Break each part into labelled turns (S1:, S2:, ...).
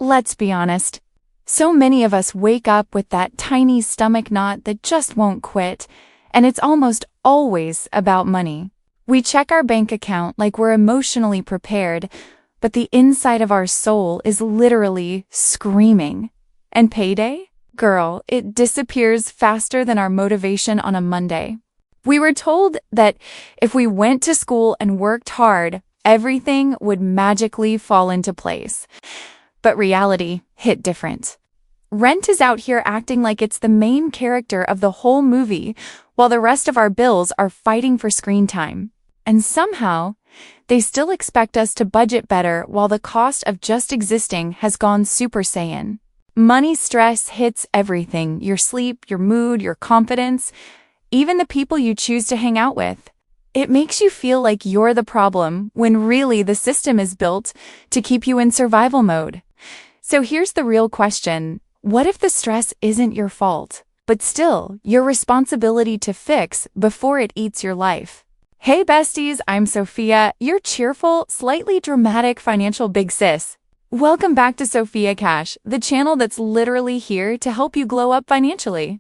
S1: let's be honest. So many of us wake up with that tiny stomach knot that just won't quit, and it's almost always about money. We check our bank account like we're emotionally prepared, but the inside of our soul is literally screaming. And payday? Girl, it disappears faster than our motivation on a Monday. We were told that if we went to school and worked hard, everything would magically fall into place. But reality hit different. Rent is out here acting like it's the main character of the whole movie, while the rest of our bills are fighting for screen time. And somehow, they still expect us to budget better while the cost of just existing has gone Super Saiyan. Money stress hits everything: your sleep, your mood, your confidence, even the people you choose to hang out with. It makes you feel like you're the problem when really the system is built to keep you in survival mode. So here's the real question. What if the stress isn't your fault, but still your responsibility to fix before it eats your life? Hey besties, I'm Sophia, your cheerful, slightly dramatic financial big sis. Welcome back to Sophia Cash, the channel that's literally here to help you glow up financially.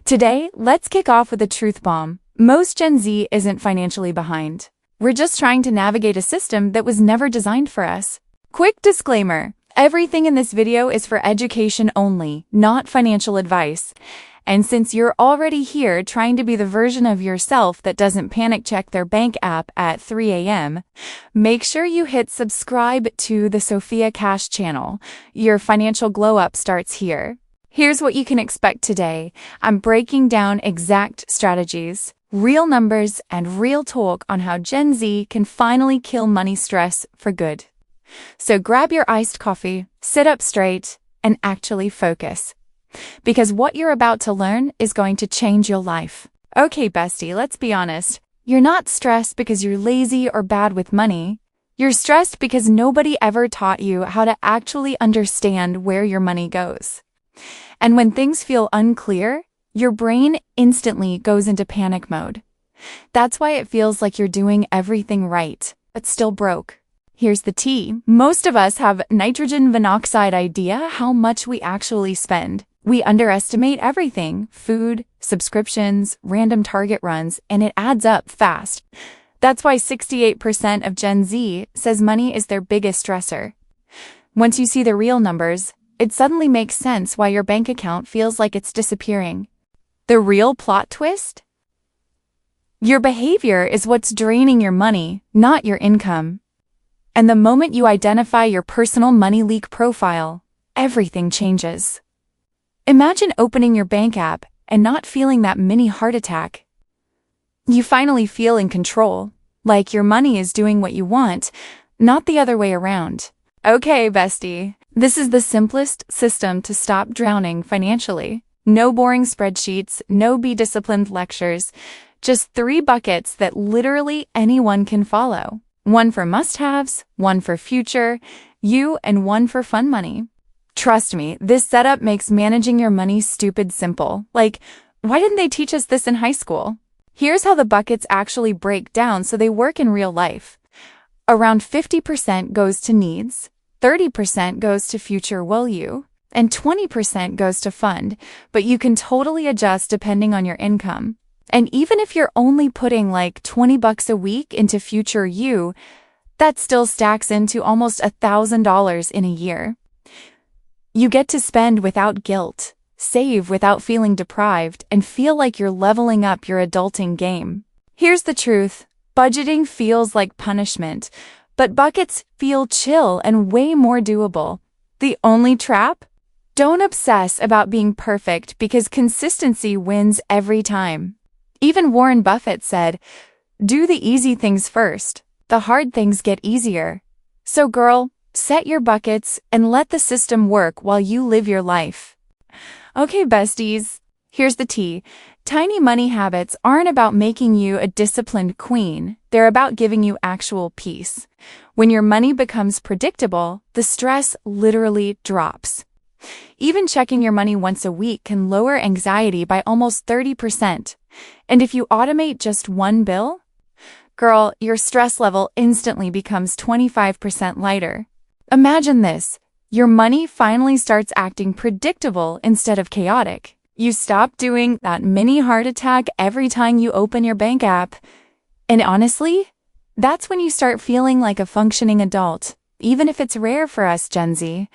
S1: Today, let's kick off with a truth bomb. Most Gen Z isn't financially behind. We're just trying to navigate a system that was never designed for us. Quick disclaimer. Everything in this video is for education only, not financial advice. And since you're already here trying to be the version of yourself that doesn't panic check their bank app at 3 a.m., make sure you hit subscribe to the Sophia Cash channel. Your financial glow up starts here. Here's what you can expect today. I'm breaking down exact strategies, real numbers, and real talk on how Gen Z can finally kill money stress for good. So grab your iced coffee, sit up straight, and actually focus. Because what you're about to learn is going to change your life. Okay, bestie, let's be honest. You're not stressed because you're lazy or bad with money. You're stressed because nobody ever taught you how to actually understand where your money goes. And when things feel unclear, your brain instantly goes into panic mode. That's why it feels like you're doing everything right, but still broke. Here's the tea. Most of us have nitrogen monoxide idea how much we actually spend. We underestimate everything: food, subscriptions, random Target runs, and it adds up fast. That's why 68% of Gen Z says money is their biggest stressor. Once you see the real numbers, it suddenly makes sense why your bank account feels like it's disappearing. The real plot twist? Your behavior is what's draining your money, not your income. And the moment you identify your personal money leak profile, everything changes. Imagine opening your bank app and not feeling that mini heart attack. You finally feel in control, like your money is doing what you want, not the other way around. Okay, bestie, this is the simplest system to stop drowning financially. No boring spreadsheets, no Be Disciplined lectures, just 3 buckets that literally anyone can follow. One for must-haves, one for future you, and one for fun money. Trust me, this setup makes managing your money stupid simple. Like, why didn't they teach us this in high school? Here's how the buckets actually break down so they work in real life. Around 50% goes to needs, 30% goes to future will you, and 20% goes to fund, but you can totally adjust depending on your income. And even if you're only putting like $20 a week into future you, that still stacks into almost $1,000 in a year. You get to spend without guilt, save without feeling deprived, and feel like you're leveling up your adulting game. Here's the truth. Budgeting feels like punishment, but buckets feel chill and way more doable. The only trap? Don't obsess about being perfect because consistency wins every time. Even Warren Buffett said, "Do the easy things first. The hard things get easier." So girl, set your buckets and let the system work while you live your life. Okay, besties, here's the tea. Tiny money habits aren't about making you a disciplined queen. They're about giving you actual peace. When your money becomes predictable, the stress literally drops. Even checking your money once a week can lower anxiety by almost 30%. And if you automate just one bill, girl, your stress level instantly becomes 25% lighter. Imagine this. Your money finally starts acting predictable instead of chaotic. You stop doing that mini heart attack every time you open your bank app. And honestly, that's when you start feeling like a functioning adult, even if it's rare for us Gen Z.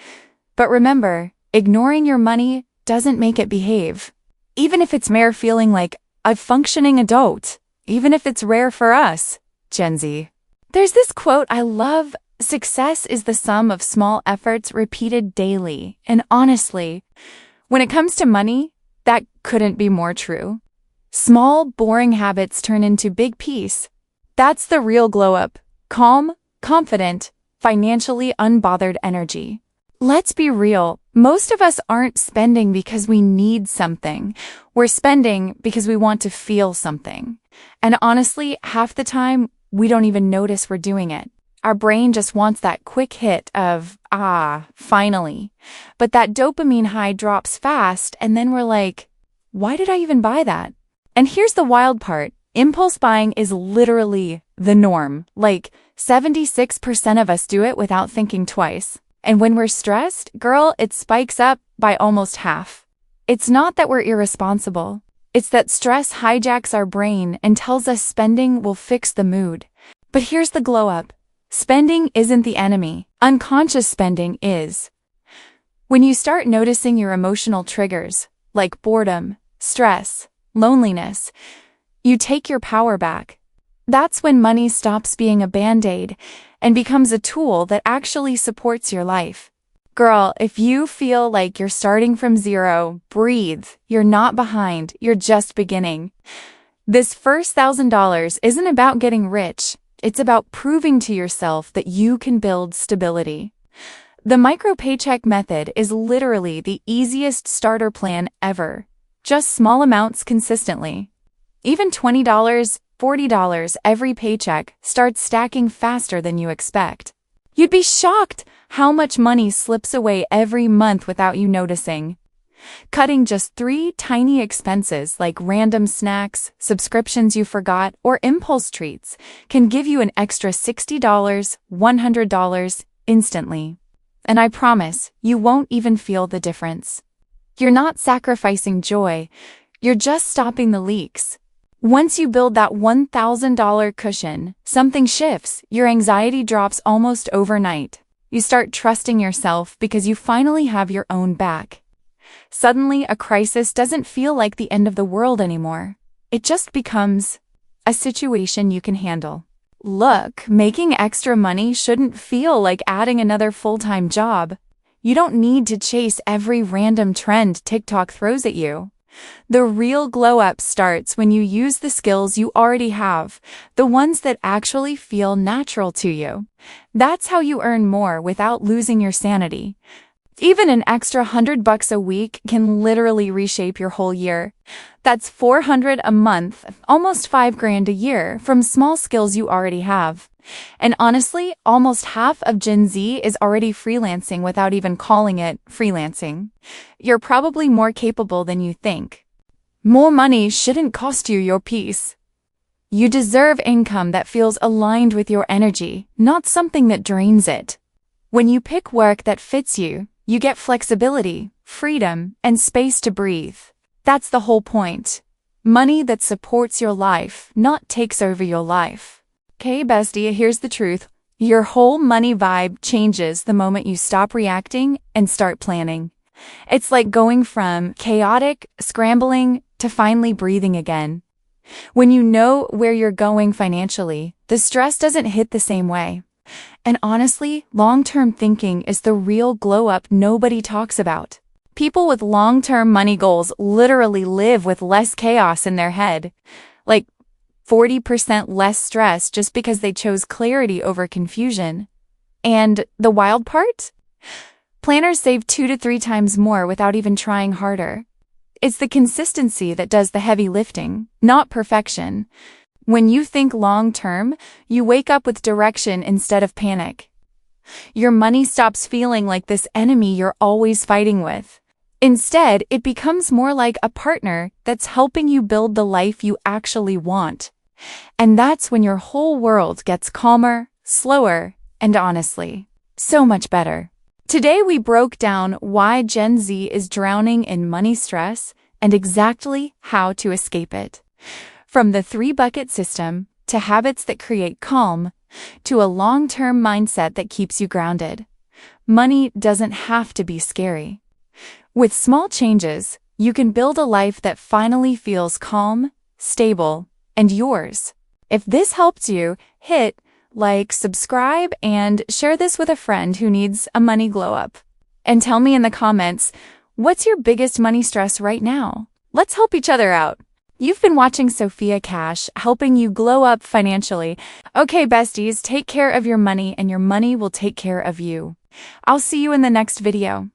S1: But remember, ignoring your money doesn't make it behave. Even if it's mere feeling like a functioning adult, even if it's rare for us, Gen Z. There's this quote I love: success is the sum of small efforts repeated daily. And honestly, when it comes to money, that couldn't be more true. Small, boring habits turn into big peace. That's the real glow up. Calm, confident, financially unbothered energy. Let's be real. Most of us aren't spending because we need something. We're spending because we want to feel something. And honestly, half the time, we don't even notice we're doing it. Our brain just wants that quick hit of, finally. But that dopamine high drops fast, and then we're like, why did I even buy that? And here's the wild part. Impulse buying is literally the norm. Like, 76% of us do it without thinking twice. And when we're stressed, girl, it spikes up by almost half. It's not that we're irresponsible. It's that stress hijacks our brain and tells us spending will fix the mood. But here's the glow up. Spending isn't the enemy. Unconscious spending is. When you start noticing your emotional triggers, like boredom, stress, loneliness, you take your power back. That's when money stops being a band-aid and becomes a tool that actually supports your life. Girl, if you feel like you're starting from zero, breathe. You're not behind, you're just beginning. This first $1,000 isn't about getting rich. It's about proving to yourself that you can build stability. The micro paycheck method is literally the easiest starter plan ever. Just small amounts consistently. Even $20, $40 every paycheck starts stacking faster than you expect. You'd be shocked how much money slips away every month without you noticing. Cutting just 3 tiny expenses like random snacks, subscriptions you forgot, or impulse treats can give you an extra $60, $100 instantly. And I promise, you won't even feel the difference. You're not sacrificing joy, you're just stopping the leaks. Once you build that $1,000 cushion, something shifts. Your anxiety drops almost overnight. You start trusting yourself because you finally have your own back. Suddenly, a crisis doesn't feel like the end of the world anymore. It just becomes a situation you can handle. Look, making extra money shouldn't feel like adding another full-time job. You don't need to chase every random trend TikTok throws at you. The real glow-up starts when you use the skills you already have, the ones that actually feel natural to you. That's how you earn more without losing your sanity. Even an extra $100 a week can literally reshape your whole year. That's $400 a month, almost $5,000 a year from small skills you already have. And honestly, almost half of Gen Z is already freelancing without even calling it freelancing. You're probably more capable than you think. More money shouldn't cost you your peace. You deserve income that feels aligned with your energy, not something that drains it. When you pick work that fits you, you get flexibility, freedom, and space to breathe. That's the whole point. Money that supports your life, not takes over your life. Okay, bestie, here's the truth. Your whole money vibe changes the moment you stop reacting and start planning. It's like going from chaotic, scrambling, to finally breathing again. When you know where you're going financially, the stress doesn't hit the same way. And honestly, long-term thinking is the real glow-up nobody talks about. People with long-term money goals literally live with less chaos in their head. Like 40% less stress just because they chose clarity over confusion. And the wild part? Planners save 2 to 3 times more without even trying harder. It's the consistency that does the heavy lifting, not perfection. When you think long-term, you wake up with direction instead of panic. Your money stops feeling like this enemy you're always fighting with. Instead, it becomes more like a partner that's helping you build the life you actually want. And that's when your whole world gets calmer, slower, and honestly, so much better. Today we broke down why Gen Z is drowning in money stress and exactly how to escape it. From the three-bucket system, to habits that create calm, to a long-term mindset that keeps you grounded. Money doesn't have to be scary. With small changes, you can build a life that finally feels calm, stable, and yours. If this helped you, hit like, subscribe, and share this with a friend who needs a money glow-up. And tell me in the comments, what's your biggest money stress right now? Let's help each other out. You've been watching Sophia Cash, helping you glow up financially. Okay, besties, take care of your money and your money will take care of you. I'll see you in the next video.